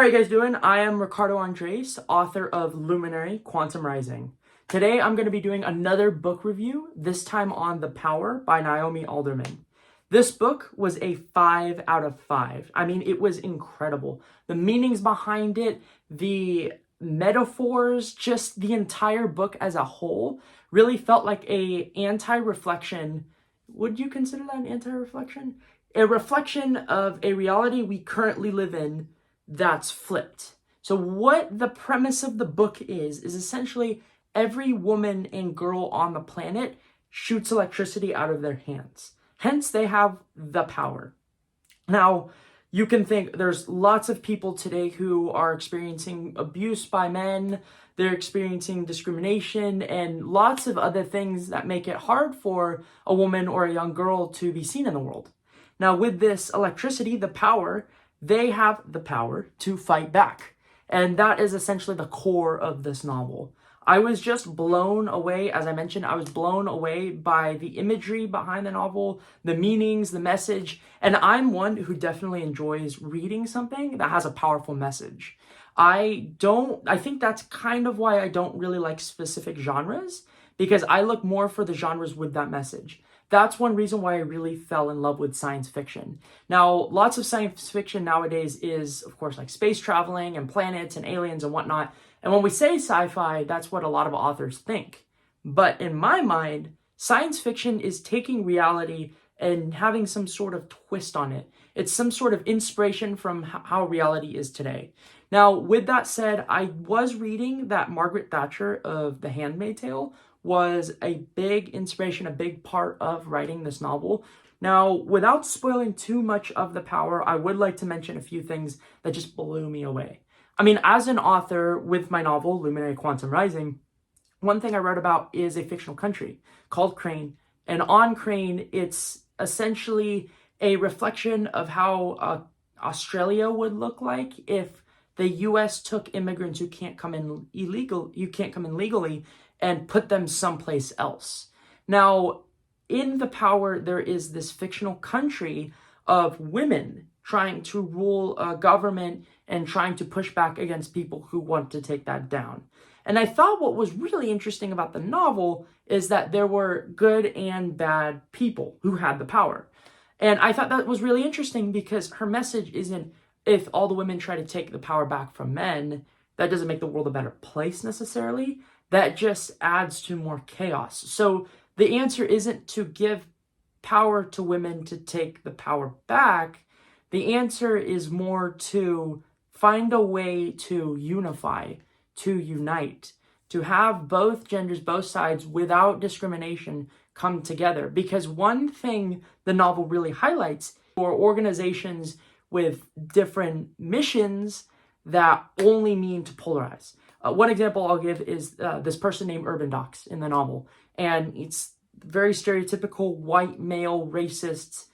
are you guys doing? I am Ricardo Andres, author of Luminary Quantum Rising. Today I'm going to be doing another book review, this time on The Power by Naomi Alderman. This book was a 5 out of 5. I mean, it was incredible. The meanings behind it, the metaphors, just the entire book as a whole really felt like a anti-reflection. Would you consider that an anti-reflection? A reflection of a reality we currently live in that's flipped. So what the premise of the book is essentially every woman and girl on the planet shoots electricity out of their hands. Hence, they have the power. Now, you can think there's lots of people today who are experiencing abuse by men, they're experiencing discrimination, and lots of other things that make it hard for a woman or a young girl to be seen in the world. Now, with this electricity, the power, they have the power to fight back. And that is essentially the core of this novel. I was just blown away, as I mentioned, I was blown away by the imagery behind the novel, the meanings, the message, and I'm one who definitely enjoys reading something that has a powerful message. I think that's kind of why I don't really like specific genres, because I look more for the genres with that message. That's one reason why I really fell in love with science fiction. Now, lots of science fiction nowadays is, of course, like space traveling and planets and aliens and whatnot. And when we say sci-fi, that's what a lot of authors think. But in my mind, science fiction is taking reality and having some sort of twist on it. It's some sort of inspiration from how reality is today. Now, with that said, I was reading that Margaret Thatcher of The Handmaid's Tale was a big inspiration, a big part of writing this novel. Now, without spoiling too much of The Power, I would like to mention a few things that just blew me away. I mean, as an author with my novel, Luminary Quantum Rising, one thing I wrote about is a fictional country called Crane. And on Crane, it's essentially a reflection of how Australia would look like if the US took immigrants who can't come in legally and put them someplace else. Now, in The Power, there is this fictional country of women trying to rule a government and trying to push back against people who want to take that down. And I thought what was really interesting about the novel is that there were good and bad people who had the power. And I thought that was really interesting because her message isn't, if all the women try to take the power back from men, that doesn't make the world a better place necessarily. That just adds to more chaos. So the answer isn't to give power to women to take the power back. The answer is more to find a way to unify, to unite, to have both genders, both sides, without discrimination come together. Because one thing the novel really highlights for organizations with different missions that only mean to polarize. One example I'll give is this person named Urban Docs in the novel. And it's very stereotypical white male, racist,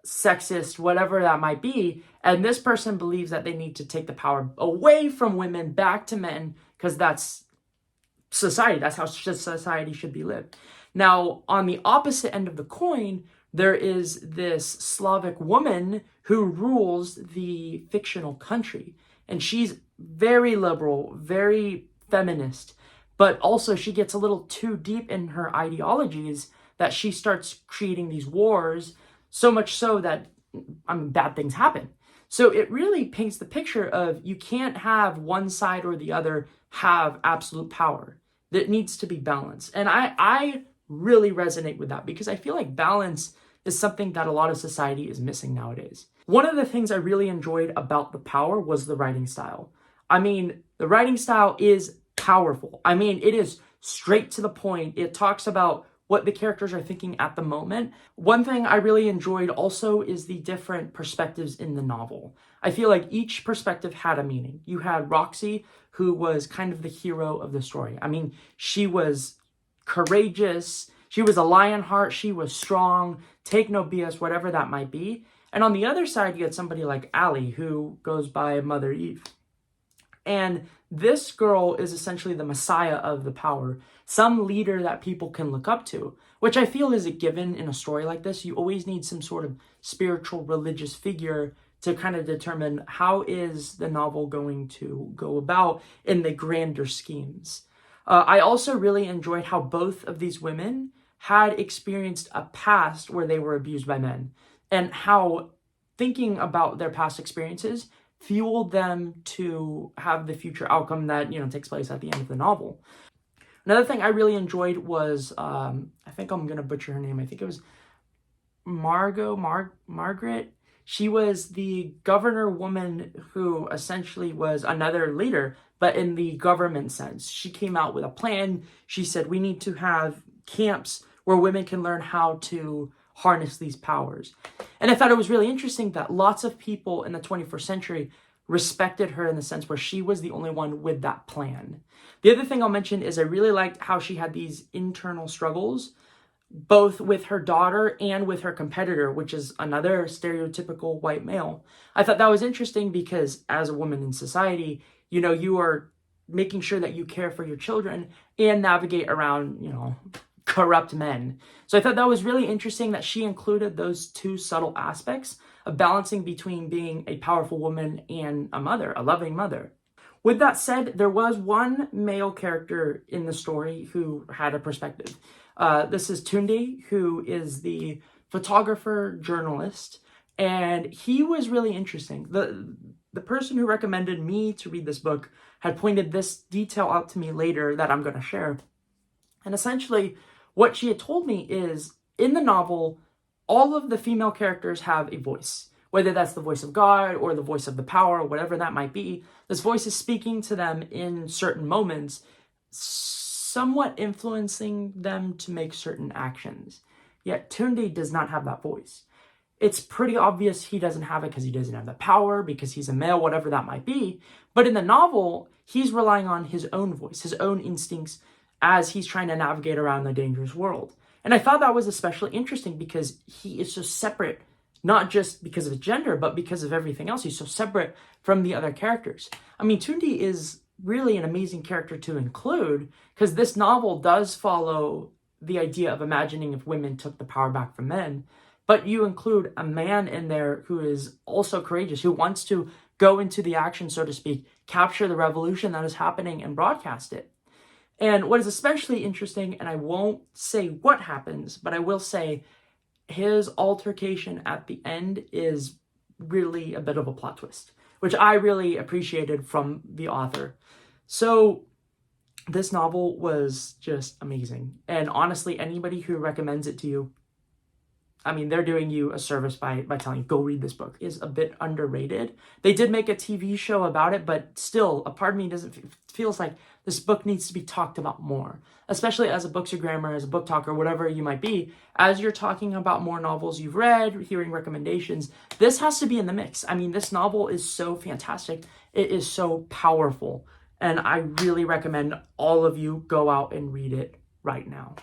sexist, whatever that might be. And this person believes that they need to take the power away from women back to men because that's society. That's how society should be lived. Now, on the opposite end of the coin, there is this Slavic woman who rules the fictional country. And she's very liberal, very feminist, but also she gets a little too deep in her ideologies that she starts creating these wars, so much so that, bad things happen. So it really paints the picture of you can't have one side or the other have absolute power. That needs to be balanced. And I really resonate with that because I feel like balance is something that a lot of society is missing nowadays. One of the things I really enjoyed about The Power was the writing style. I mean, the writing style is powerful. I mean, it is straight to the point. It talks about what the characters are thinking at the moment. One thing I really enjoyed also is the different perspectives in the novel. I feel like each perspective had a meaning. You had Roxy, who was kind of the hero of the story. I mean, she was courageous. She was a lionheart. She was strong. Take no BS, whatever that might be. And on the other side, you had somebody like Allie, who goes by Mother Eve. And this girl is essentially the messiah of the power, some leader that people can look up to, which I feel is a given in a story like this. You always need some sort of spiritual, religious figure to kind of determine how is the novel going to go about in the grander schemes. I also really enjoyed how both of these women had experienced a past where they were abused by men, and how thinking about their past experiences fueled them to have the future outcome that, takes place at the end of the novel. Another thing I really enjoyed was, I think I'm going to butcher her name. I think it was Margaret. She was the governor woman who essentially was another leader, but in the government sense. She came out with a plan. She said, we need to have camps where women can learn how to harness these powers. And I thought it was really interesting that lots of people in the 21st century respected her in the sense where she was the only one with that plan. The other thing I'll mention is I really liked how she had these internal struggles, both with her daughter and with her competitor, which is another stereotypical white male. I thought that was interesting because as a woman in society, you are making sure that you care for your children and navigate around, corrupt men. So I thought that was really interesting that she included those two subtle aspects of balancing between being a powerful woman and a mother, a loving mother. With that said, there was one male character in the story who had a perspective. This is Tunde, who is the photographer journalist, and he was really interesting. The person who recommended me to read this book had pointed this detail out to me later that I'm going to share. And essentially, what she had told me is, in the novel, all of the female characters have a voice, whether that's the voice of God or the voice of the power, whatever that might be. This voice is speaking to them in certain moments, somewhat influencing them to make certain actions. Yet Tunde does not have that voice. It's pretty obvious he doesn't have it because he doesn't have the power, because he's a male, whatever that might be. But in the novel, he's relying on his own voice, his own instincts, as he's trying to navigate around the dangerous world. And I thought that was especially interesting because he is so separate, not just because of his gender, but because of everything else. He's so separate from the other characters. I mean, Tunde is really an amazing character to include because this novel does follow the idea of imagining if women took the power back from men. But you include a man in there who is also courageous, who wants to go into the action, so to speak, capture the revolution that is happening and broadcast it. And what is especially interesting, and I won't say what happens, but I will say his altercation at the end is really a bit of a plot twist, which I really appreciated from the author. So this novel was just amazing. And honestly, anybody who recommends it to you, I mean, they're doing you a service by telling you, go read this book. Is a bit underrated. They did make a TV show about it, but still, a part of me feels like this book needs to be talked about more, especially as a bookstagrammer, as a book talker, whatever you might be. As you're talking about more novels you've read, hearing recommendations, this has to be in the mix. I mean, this novel is so fantastic. It is so powerful. And I really recommend all of you go out and read it right now.